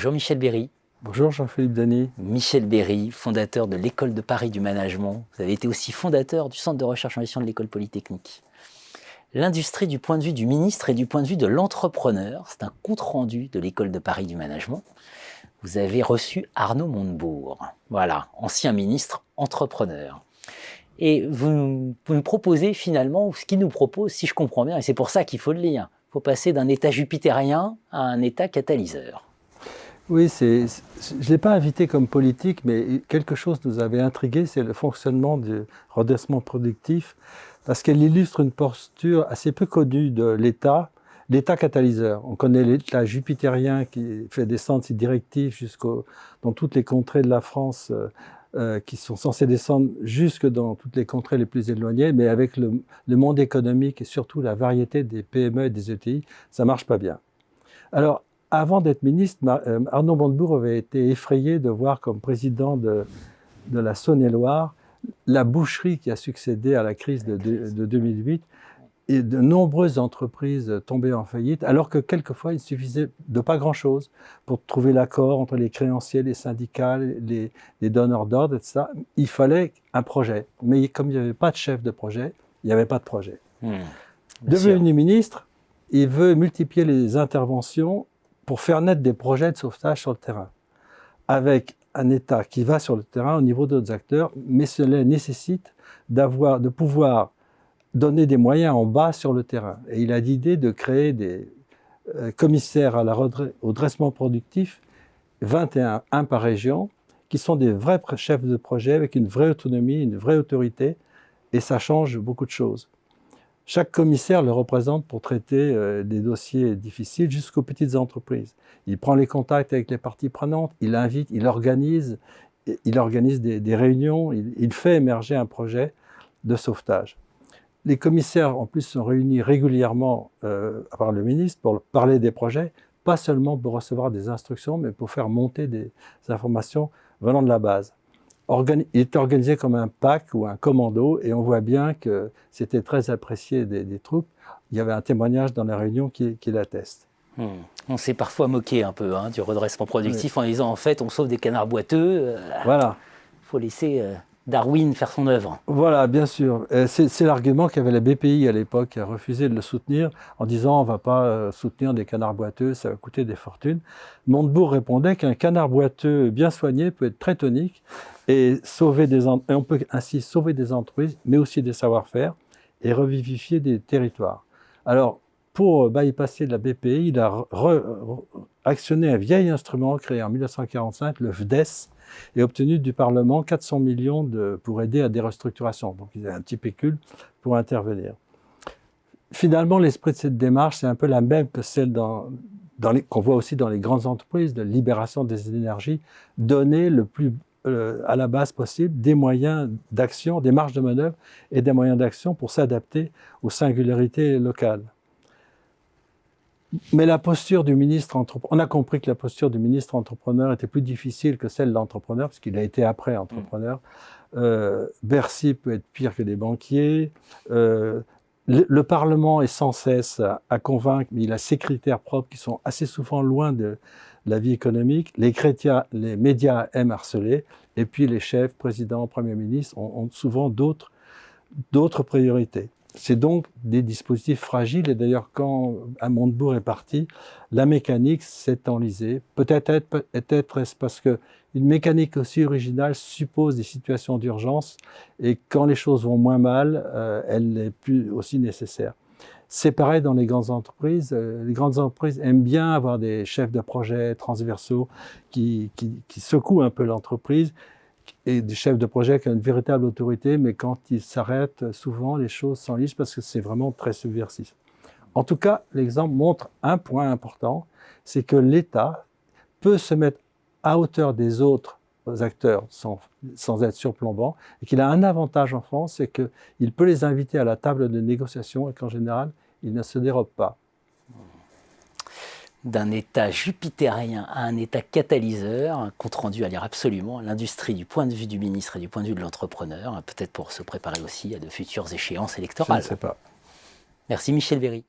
Bonjour Michel Berry. Bonjour Jean-Philippe Dany. Michel Berry, fondateur de l'École de Paris du management. Vous avez été aussi fondateur du Centre de recherche en gestion de l'École polytechnique. L'industrie du point de vue du ministre et du point de vue de l'entrepreneur, c'est un compte-rendu de l'École de Paris du management. Vous avez reçu Arnaud Montebourg, voilà, ancien ministre entrepreneur. Et vous nous proposez finalement ce qu'il nous propose, si je comprends bien, et c'est pour ça qu'il faut le lire. Il faut passer d'un état jupitérien à un état catalyseur. Oui, je ne l'ai pas invité comme politique, mais quelque chose nous avait intrigué, c'est le fonctionnement du redressement productif, parce qu'elle illustre une posture assez peu connue de l'État catalyseur. On connaît l'État jupitérien qui fait descendre ses directives dans toutes les contrées de la France, qui sont censées descendre jusque dans toutes les contrées les plus éloignées, mais avec le monde économique et surtout la variété des PME et des ETI, ça ne marche pas bien. Alors, avant d'être ministre, Arnaud Montebourg avait été effrayé de voir comme président de la Saône-et-Loire la boucherie qui a succédé à la crise de 2008 et de nombreuses entreprises tombées en faillite, alors que quelquefois il suffisait de pas grand-chose pour trouver l'accord entre les créanciers, les syndicats, les donneurs d'ordre, etc. Il fallait un projet. Mais comme il n'y avait pas de chef de projet, il n'y avait pas de projet. Devenu ministre, il veut multiplier les interventions pour faire naître des projets de sauvetage sur le terrain, avec un État qui va sur le terrain au niveau d'autres acteurs, mais cela nécessite de pouvoir donner des moyens en bas sur le terrain. Et il a l'idée de créer des commissaires au dressement productif, 21, un par région, qui sont des vrais chefs de projet avec une vraie autonomie, une vraie autorité, et ça change beaucoup de choses. Chaque commissaire le représente pour traiter des dossiers difficiles jusqu'aux petites entreprises. Il prend les contacts avec les parties prenantes, il invite, il organise des réunions, il fait émerger un projet de sauvetage. Les commissaires, en plus, sont réunis régulièrement par le ministre pour parler des projets, pas seulement pour recevoir des instructions, mais pour faire monter des informations venant de la base. Il est organisé comme un pack ou un commando et on voit bien que c'était très apprécié des troupes. Il y avait un témoignage dans la réunion qui l'atteste. On s'est parfois moqué un peu du redressement productif en disant en fait on sauve des canards boiteux. Voilà. Il faut laisser Darwin faire son œuvre. Voilà, bien sûr. C'est l'argument qu'avait la BPI à l'époque, qui a refusé de le soutenir en disant on ne va pas soutenir des canards boiteux, ça va coûter des fortunes. Montebourg répondait qu'un canard boiteux bien soigné peut être très tonique et on peut ainsi sauver des entreprises, mais aussi des savoir-faire et revivifier des territoires. Alors, pour bypasser de la BPI, il a actionné un vieil instrument créé en 1945, le FDES, et obtenu du Parlement 400 millions pour aider à des restructurations. Donc, il a un petit pécule pour intervenir. Finalement, l'esprit de cette démarche, c'est un peu la même que celle qu'on voit aussi dans les grandes entreprises, de libération des énergies, donner le plus à la base possible des moyens d'action, des marges de manœuvre et des moyens d'action pour s'adapter aux singularités locales. Mais la posture du ministre entrepreneur, on a compris que la posture du ministre entrepreneur était plus difficile que celle de l'entrepreneur, parce qu'il a été après entrepreneur. Bercy peut être pire que des banquiers. Le Parlement est sans cesse à convaincre, mais il a ses critères propres qui sont assez souvent loin de la vie économique. Les médias aiment harceler, et puis les chefs, présidents, premiers ministres ont souvent d'autres priorités. C'est donc des dispositifs fragiles, et d'ailleurs quand Montebourg est parti, la mécanique s'est enlisée. Peut-être est-ce parce qu'une mécanique aussi originale suppose des situations d'urgence, et quand les choses vont moins mal, elle n'est plus aussi nécessaire. C'est pareil dans les grandes entreprises. Les grandes entreprises aiment bien avoir des chefs de projet transversaux qui secouent un peu l'entreprise, et des chefs de projet qui ont une véritable autorité, mais quand ils s'arrêtent, souvent les choses s'enlisent parce que c'est vraiment très subversif. En tout cas, l'exemple montre un point important, c'est que l'État peut se mettre à hauteur des autres acteurs sans être surplombant, et qu'il a un avantage en France, c'est qu'il peut les inviter à la table de négociation et qu'en général, ils ne se dérobent pas. D'un état jupitérien à un état catalyseur, un compte-rendu à lire absolument, l'industrie du point de vue du ministre et du point de vue de l'entrepreneur, peut-être pour se préparer aussi à de futures échéances électorales. Je ne sais pas. Merci Michel Berry.